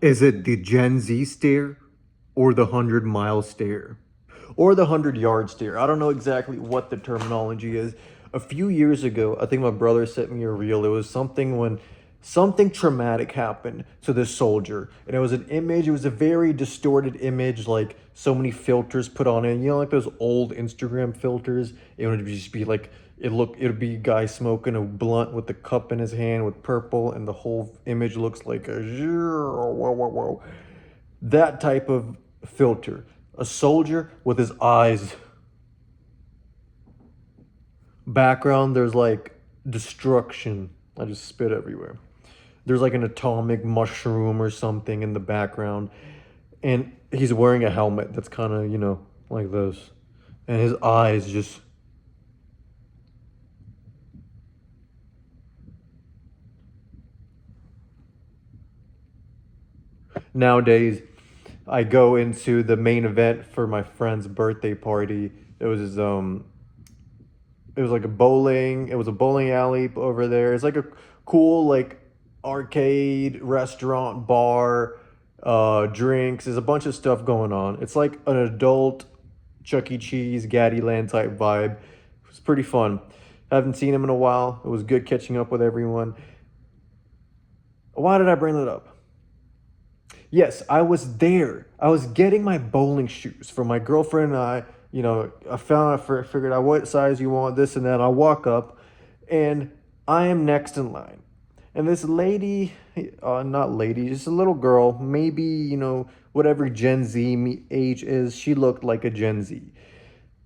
Is it the Gen Z stare or the 100-mile stare or the 100-yard stare? I don't know exactly what the terminology is. A few years ago, I think my brother sent me a reel. It was something when something traumatic happened to this soldier. And it was an image, it was a very distorted image, like so many filters put on it. You know, like those old Instagram filters? It would just be like, it'd be a guy smoking a blunt with the cup in his hand with purple, and the whole image looks like a that type of filter. A soldier with his eyes. Background, there's like destruction. I just spit everywhere. There's like an atomic mushroom or something in the background. And he's wearing a helmet that's kind of, like this. And his eyes just. Nowadays, I go into the main event for my friend's birthday party. It was like it was a bowling alley over there. It's like a cool like arcade restaurant bar, drinks. There's a bunch of stuff going on. It's like an adult Chuck E. Cheese, Gaddyland type vibe. It's pretty fun. I haven't seen him in a while. It was good catching up with everyone. Why did I bring that up? Yes, I was there. I was getting my bowling shoes for my girlfriend and I. I figured out what size you want, this and that. I walk up, and I am next in line. And this lady, not lady, just a little girl, maybe, whatever Gen Z age is, she looked like a Gen Z.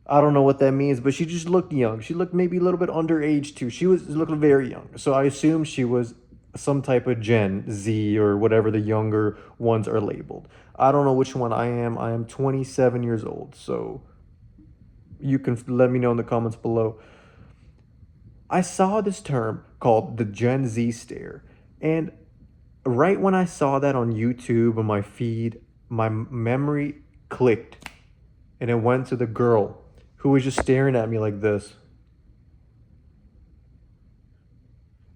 I don't know what that means, but she just looked young. She looked maybe a little bit underage too. She was looked very young. So I assume she was some type of Gen Z or whatever the younger ones are labeled. I don't know which one I am. I am 27 years old. So you can let me know in the comments below. I saw this term called the Gen Z stare. And right when I saw that on YouTube on my feed, my memory clicked and it went to the girl who was just staring at me like this.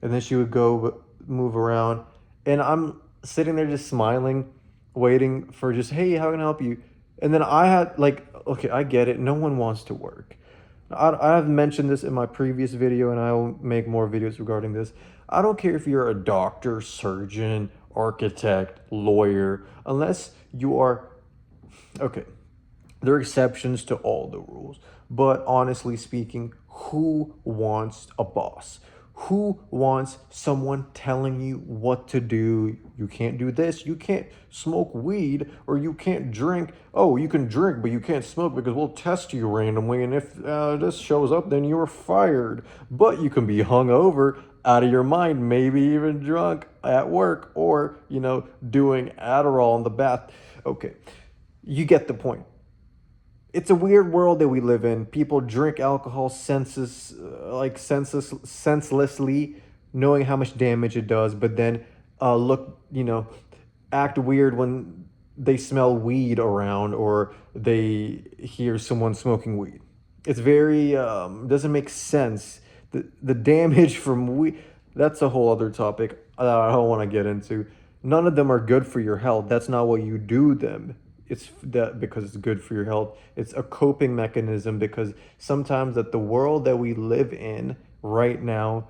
And then she would go move around. And I'm sitting there just smiling, waiting for just, hey, how can I help you? And then I had, like, okay, I get it. No one wants to work. I have mentioned this in my previous video, and I will make more videos regarding this. I don't care if you're a doctor, surgeon, architect, lawyer, unless you are, okay, there are exceptions to all the rules. But honestly speaking, who wants a boss? Who wants someone telling you what to do? You can't do this. You can't smoke weed, or you can't drink. Oh, you can drink, but you can't smoke because we'll test you randomly. And if this shows up, then you're fired. But you can be hungover, out of your mind, maybe even drunk at work, or, doing Adderall in the bath. Okay, you get the point. It's a weird world that we live in. People drink alcohol senselessly, knowing how much damage it does, but then act weird when they smell weed around or they hear someone smoking weed. It's very doesn't make sense. The damage from weed. That's a whole other topic I don't want to get into. None of them are good for your health. That's not what you do them. It's that because it's good for your health. It's a coping mechanism because sometimes that the world that we live in right now,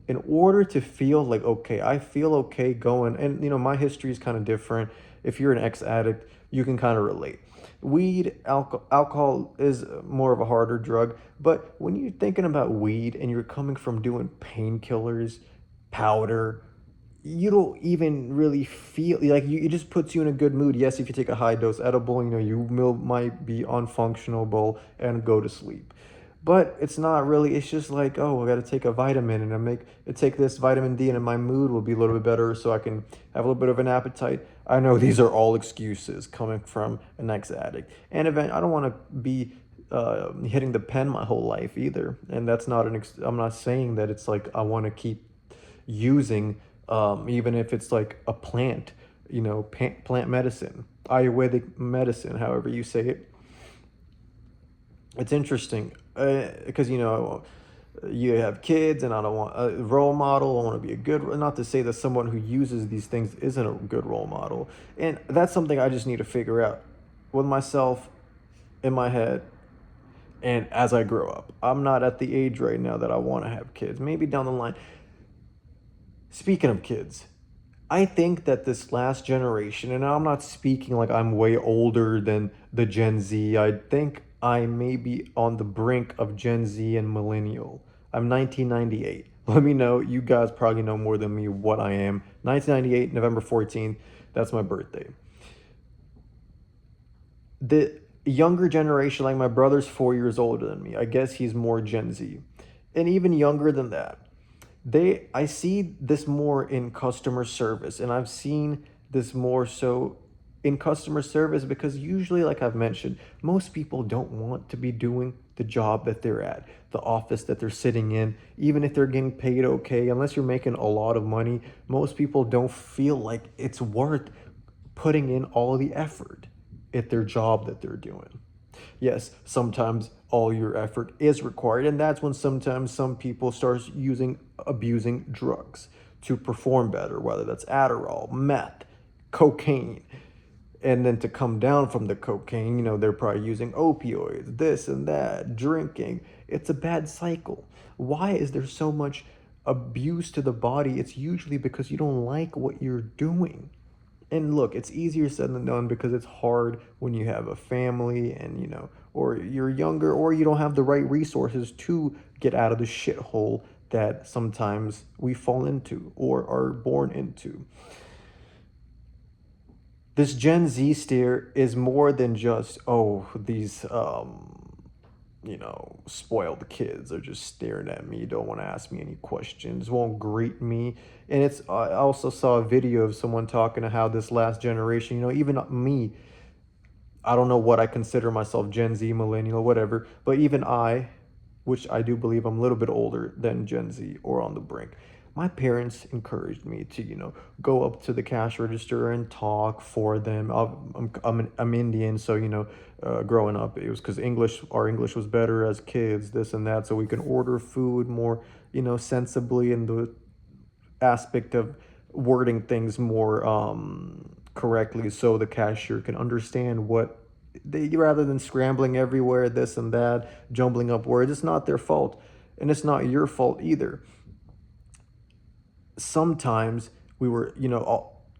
in order to feel like, okay, I feel okay going, and my history is kind of different. If you're an ex-addict, you can kind of relate. Weed, alcohol is more of a harder drug, but when you're thinking about weed and you're coming from doing painkillers, powder, you don't even really feel like it just puts you in a good mood. Yes, if you take a high dose edible, might be unfunctionable and go to sleep. But it's not really, it's just like, oh, I got to take a vitamin and take this vitamin D and my mood will be a little bit better so I can have a little bit of an appetite. I know these are all excuses coming from an ex-addict. And I don't want to be hitting the pen my whole life either. And that's not I'm not saying that it's like I want to keep using, even if it's like a plant, plant medicine, Ayurvedic medicine, however you say it. It's interesting because You have kids, and I don't want a role model. I want to be a good, not to say that someone who uses these things isn't a good role model. And that's something I just need to figure out with myself in my head. And as I grow up, I'm not at the age right now that I want to have kids. Maybe down the line. Speaking of kids, I think that this last generation, and I'm not speaking like I'm way older than the Gen Z, I think I may be on the brink of Gen Z and millennial. I'm 1998. Let me know. You guys probably know more than me what I am. 1998, November 14th. That's my birthday. The younger generation, like my brother's 4 years older than me. I guess he's more Gen Z. And even younger than that, I see this more in customer service, and I've seen this more so in customer service because usually, like I've mentioned, most people don't want to be doing the job that they're at, the office that they're sitting in, even if they're getting paid okay. Unless you're making a lot of money, most people don't feel like it's worth putting in all the effort at their job that they're doing. Yes, sometimes all your effort is required, and that's when sometimes some people start abusing drugs to perform better, whether that's Adderall, meth, cocaine. And then to come down from the cocaine, they're probably using opioids, this and that, drinking. It's a bad cycle. Why is there so much abuse to the body? It's usually because you don't like what you're doing. And look, it's easier said than done because it's hard when you have a family and, or you're younger or you don't have the right resources to get out of the shithole that sometimes we fall into or are born into. This Gen Z steer is more than just, oh, these spoiled kids are just staring at me, don't want to ask me any questions, won't greet me. And I also saw a video of someone talking to how this last generation, even me, I don't know what I consider myself, Gen Z, millennial, whatever, but even I, which I do believe I'm a little bit older than Gen Z or on the brink. My parents encouraged me to, go up to the cash register and talk for them. I'm Indian, so, growing up, it was because our English was better as kids, this and that, so we can order food more, sensibly in the aspect of wording things more correctly so the cashier can understand what rather than scrambling everywhere, this and that, jumbling up words. It's not their fault, and it's not your fault either. Sometimes we were,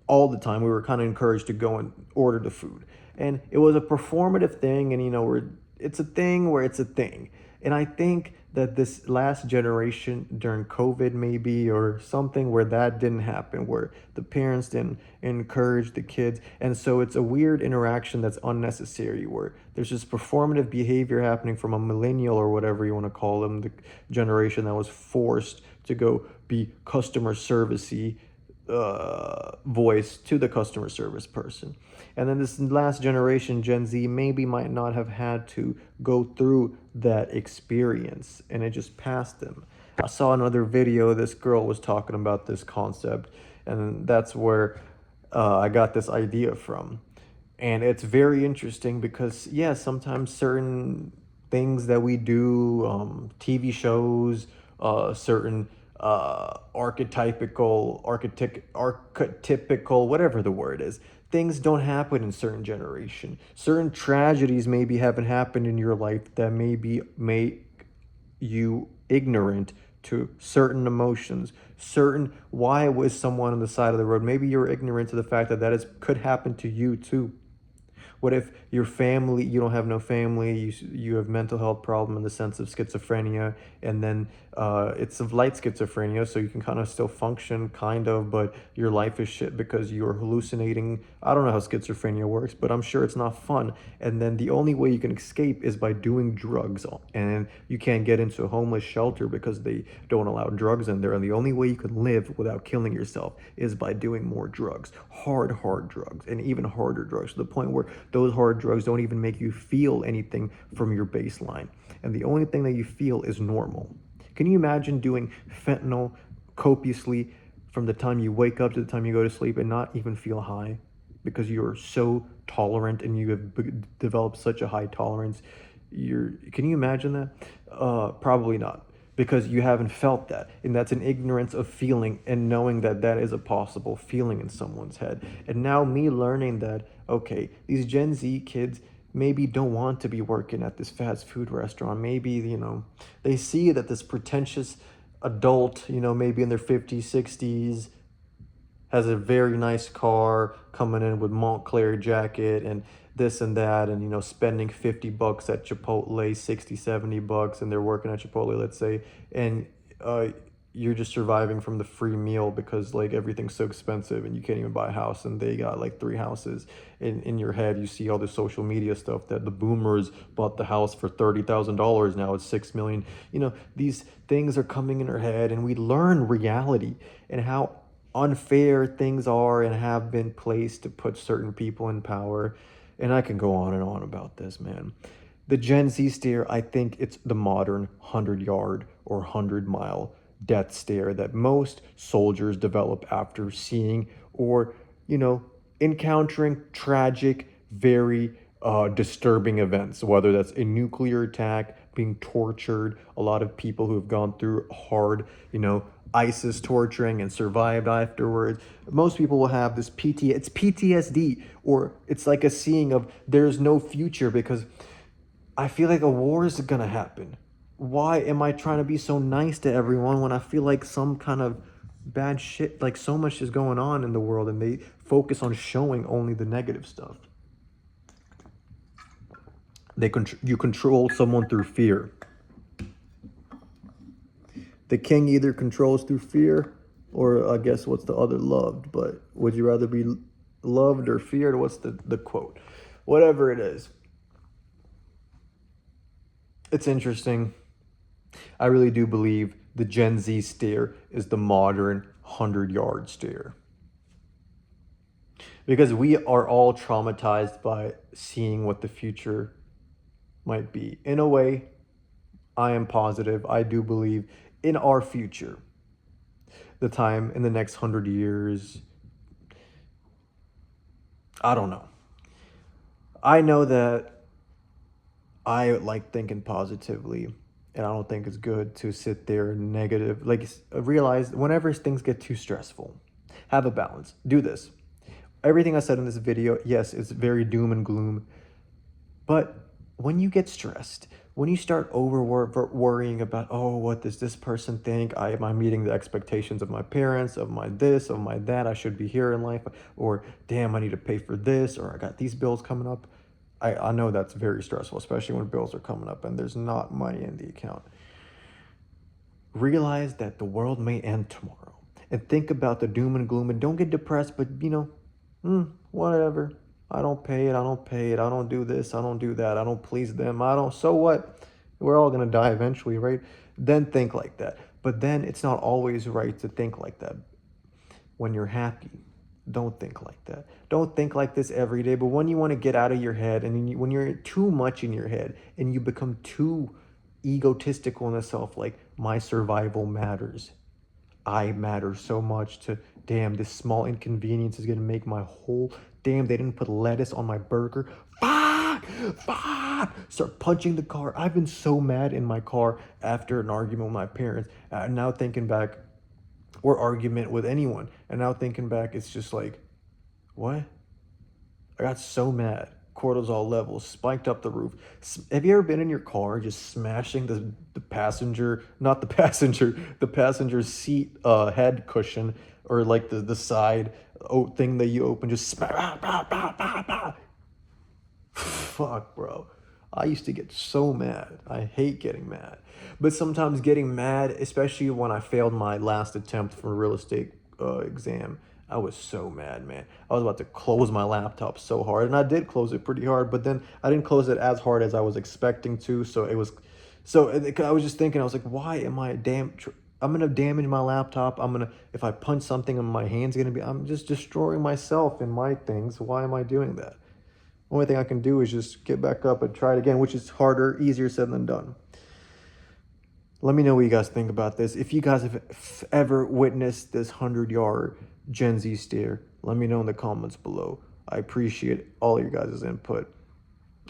all the time we were kind of encouraged to go and order the food, and it was a performative thing, and it's a thing where it's a thing. And I think that this last generation during COVID maybe or something where that didn't happen, where the parents didn't encourage the kids. And so it's a weird interaction that's unnecessary, where there's this performative behavior happening from a millennial or whatever you want to call them, the generation that was forced to go be customer servicey voice to the customer service person. And then this last generation, Gen Z, maybe might not have had to go through that experience and it just passed them. I saw another video, this girl was talking about this concept, and that's where I got this idea from. And it's very interesting because, yeah, sometimes certain things that we do, TV shows, certain archetypical, whatever the word is, things don't happen in certain generation. Certain tragedies maybe haven't happened in your life that maybe make you ignorant to certain emotions. Why was someone on the side of the road? Maybe you're ignorant to the fact that could happen to you too. What if your family, you don't have no family, you have mental health problem in the sense of schizophrenia, and then it's of light schizophrenia, so you can kind of still function, kind of, but your life is shit because you're hallucinating. I don't know how schizophrenia works, but I'm sure it's not fun. And then the only way you can escape is by doing drugs, and you can't get into a homeless shelter because they don't allow drugs in there. And the only way you can live without killing yourself is by doing more drugs, hard drugs, and even harder drugs, to the point where those hard drugs don't even make you feel anything from your baseline. And the only thing that you feel is normal. Can you imagine doing fentanyl copiously from the time you wake up to the time you go to sleep and not even feel high? Because you're so tolerant and you have developed such a high tolerance. Can you imagine that? Probably not. because you haven't felt that. And that's an ignorance of feeling and knowing that that is a possible feeling in someone's head. And now me learning that, okay, these Gen Z kids maybe don't want to be working at this fast food restaurant. Maybe, they see that this pretentious adult, maybe in their 50s, 60s, has a very nice car, coming in with Montclair jacket and this and that, and spending $50 at Chipotle, 60, $70, and they're working at Chipotle, let's say, and uh you're just surviving from the free meal because like everything's so expensive and you can't even buy a house, and they got like three houses. In your head you see all the social media stuff that the boomers bought the house for $30,000, now it's 6 million. These things are coming in our head, and we learn reality and how unfair things are and have been placed to put certain people in power. And I can go on and on about this, man. The Gen Z stare, I think it's the modern 100-yard or 100-mile death stare that most soldiers develop after seeing or, encountering tragic, very disturbing events, whether that's a nuclear attack, being tortured, a lot of people who have gone through hard, ISIS torturing and survived afterwards. Most people will have this it's PTSD, or it's like a seeing of there's no future because I feel like a war is gonna happen. Why am I trying to be so nice to everyone when I feel like some kind of bad shit, like so much is going on in the world, and they focus on showing only the negative stuff. You control someone through fear. The king either controls through fear, or I guess what's the other, loved. But would you rather be loved or feared? What's the quote? Whatever it is. It's interesting. I really do believe the Gen Z stare is the modern 100-yard stare. Because we are all traumatized by seeing what the future might be. In a way, I am positive. I do believe in our future. The time in the next 100 years, I don't know. I know that I like thinking positively, and I don't think it's good to sit there negative. Like, realize whenever things get too stressful, have a balance. Do this. Everything I said in this video, yes, it's very doom and gloom. But when you get stressed, when you start over worrying about, oh, what does this person think? Am I meeting the expectations of my parents, of my this, of my that? I should be here in life. Or, damn, I need to pay for this, or I got these bills coming up. I know that's very stressful, especially when bills are coming up and there's not money in the account. Realize that the world may end tomorrow. And think about the doom and gloom, and don't get depressed, but, whatever. I don't pay it, I don't pay it, I don't do this, I don't do that, I don't please them, so what? We're all gonna die eventually, right? Then think like that. But then it's not always right to think like that. When you're happy, don't think like that. Don't think like this every day, but when you wanna get out of your head, and when you're too much in your head, and you become too egotistical in yourself, like, my survival matters. I matter so much to, damn, this small inconvenience is gonna make my whole, damn, they didn't put lettuce on my burger. Fuck! Fuck! Start punching the car. I've been so mad in my car after an argument with my parents. Now thinking back, or argument with anyone, and now thinking back, it's just like, what? I got so mad. Cortisol levels spiked up the roof. Have you ever been in your car just smashing the passenger, not the passenger, the passenger's seat head cushion, or like the side thing that you open, just smash. Fuck, bro. I used to get so mad. I hate getting mad. But sometimes getting mad, especially when I failed my last attempt for a real estate exam, I was so mad, man. I was about to close my laptop so hard, and I did close it pretty hard, but then I didn't close it as hard as I was expecting to, I was just thinking, I was like, why am I I'm gonna damage my laptop. If I punch something, my hand's I'm just destroying myself and my things. Why am I doing that? Only thing I can do is just get back up and try it again, which is harder, easier said than done. Let me know what you guys think about this. If you guys have ever witnessed this 100-yard Gen Z stare, let me know in the comments below. I appreciate all your guys' input.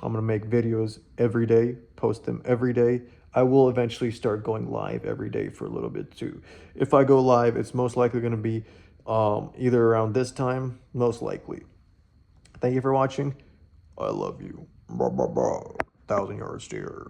I'm going to make videos every day, post them every day. I will eventually start going live every day for a little bit too. If I go live, it's most likely going to be either around this time, most likely. Thank you for watching. I love you. Blah, blah, blah. 1,000 yard stare.